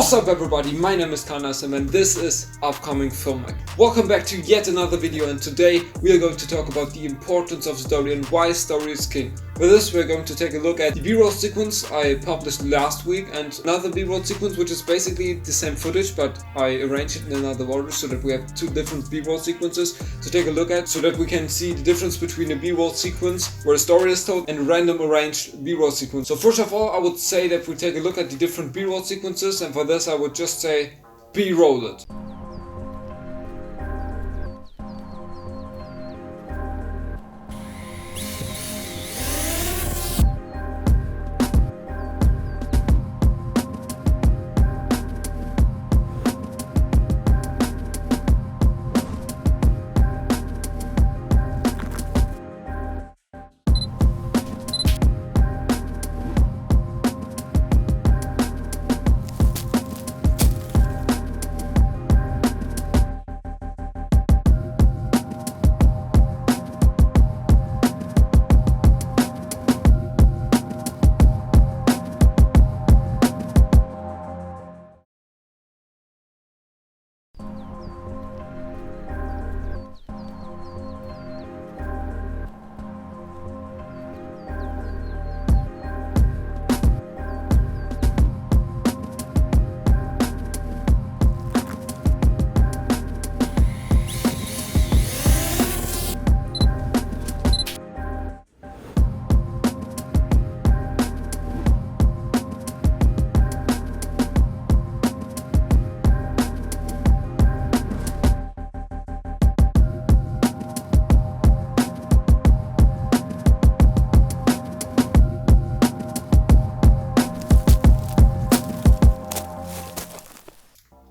What's up everybody, my name is Kanasim and this is Upcoming Filmmaker. Welcome back to yet another video, and today we are going to talk about the importance of story and why story is king. For this we are going to take a look at the B-roll sequence I published last week and another B-roll sequence which is basically the same footage but I arranged it in another order so that we have two different B-roll sequences to take a look at, so that we can see the difference between a B-roll sequence where a story is told and a random arranged B-roll sequence. So first of all I would say that we take a look at the different B-roll sequences, and for this I would just say B-roll it.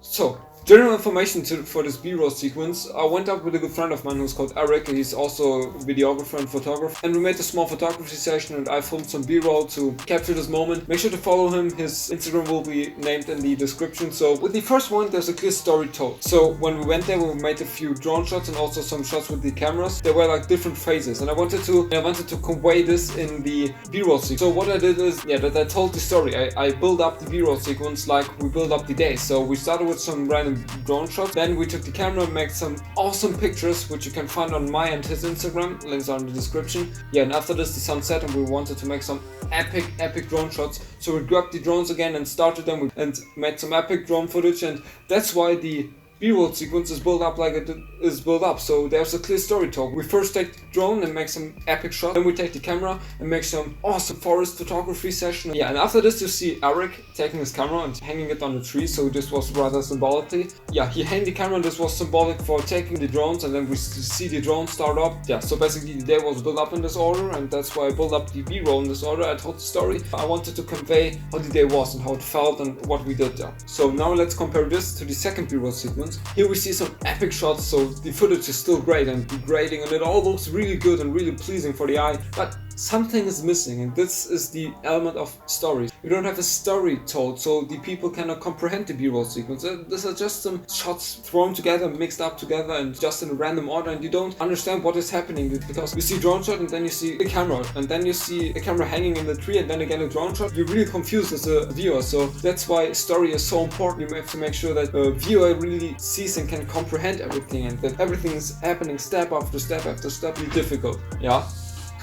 So, general information for this B-roll sequence. I went up with a good friend of mine who's called Eric. He's also a videographer and photographer, and we made a small photography session and I filmed some B-roll to capture this moment. Make sure to follow him, his Instagram will be named in the description. So with the first one there's a clear story told. So when we went there we made a few drone shots and also some shots with the cameras. There were like different phases and I wanted to convey this in the B-roll sequence. So what I did is that I told the story. I built up the B-roll sequence like we build up the day. So we started with some random drone shots, then we took the camera and made some awesome pictures which you can find on my and his Instagram, links are in the description. And after this the sun set and we wanted to make some epic drone shots, so we grabbed the drones again and started them and made some epic drone footage, and that's why the B-roll sequence is built up like it is built up. So there's a clear story talk. We first take the drone and make some epic shots, then we take the camera and make some awesome forest photography session. And after this you see Eric taking his camera and hanging it on the tree, so this was rather symbolically. He hung the camera and this was symbolic for taking the drones, and then we see the drones start up. So basically the day was built up in this order, and that's why I built up the B-roll in this order. I told the story. I wanted to convey how the day was and how it felt and what we did there. So now let's compare this to the second B-roll sequence. Here we see some epic shots, so the footage is still great and degrading and it all looks really good and really pleasing for the eye, but something is missing, and this is the element of stories. You don't have a story told, so the people cannot comprehend the B-roll sequence. These are just some shots thrown together, mixed up together and just in a random order, and you don't understand what is happening because you see drone shot and then you see the camera and then you see a camera hanging in the tree and then again a drone shot. You're really confused as a viewer, so that's why story is so important. You have to make sure that a viewer really sees and can comprehend everything, and that everything is happening step after step after step. Really difficult.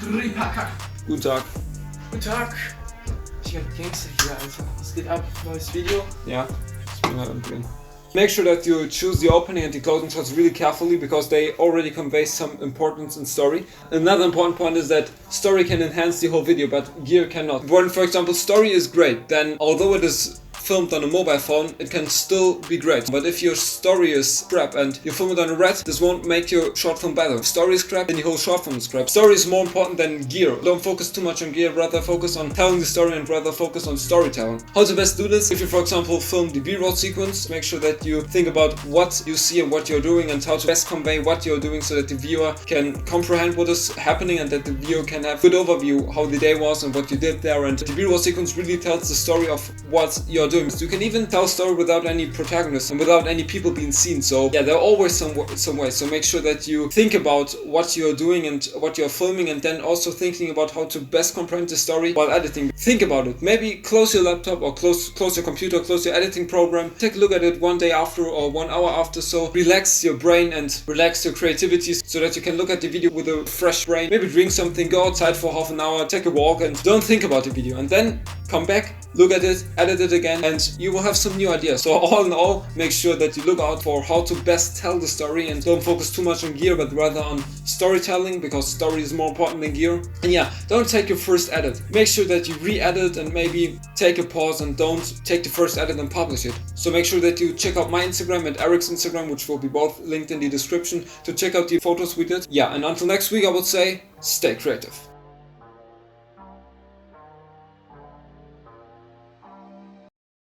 Guten Tag. Guten Tag. Ich werde Gangster hier, Alter. Was geht ab? Neues Video? Ich bin halt am Drehen. Make sure that you choose the opening and the closing shots really carefully because they already convey some importance in story. Another important point is that story can enhance the whole video, but gear cannot. When, for example, story is great, then although it is filmed on a mobile phone, it can still be great. But if your story is crap and you film it on a red, this won't make your short film better. If story is crap, then the whole short film is crap. Story is more important than gear. Don't focus too much on gear, rather focus on telling the story and rather focus on storytelling. How to best do this? If you, for example, film the B-roll sequence, make sure that you think about what you see and what you're doing and how to best convey what you're doing so that the viewer can comprehend what is happening and that the viewer can have a good overview how the day was and what you did there. And the B-roll sequence really tells the story of what you're doing. You can even tell a story without any protagonist and without any people being seen. So yeah, there are always some ways. So make sure that you think about what you're doing and what you're filming, and then also thinking about how to best comprehend the story while editing. Think about it. Maybe close your laptop or close your computer, close your editing program. Take a look at it one day after or 1 hour after. So relax your brain and relax your creativity so that you can look at the video with a fresh brain. Maybe drink something, go outside for half an hour, take a walk, and don't think about the video. And then come back, look at it, edit it again, and you will have some new ideas. So all in all, make sure that you look out for how to best tell the story and don't focus too much on gear, but rather on storytelling, because story is more important than gear. And yeah, don't take your first edit. Make sure that you re-edit and maybe take a pause and don't take the first edit and publish it. So make sure that you check out my Instagram and Eric's Instagram, which will be both linked in the description, to check out the photos we did. Yeah, and until next week, I would say, stay creative.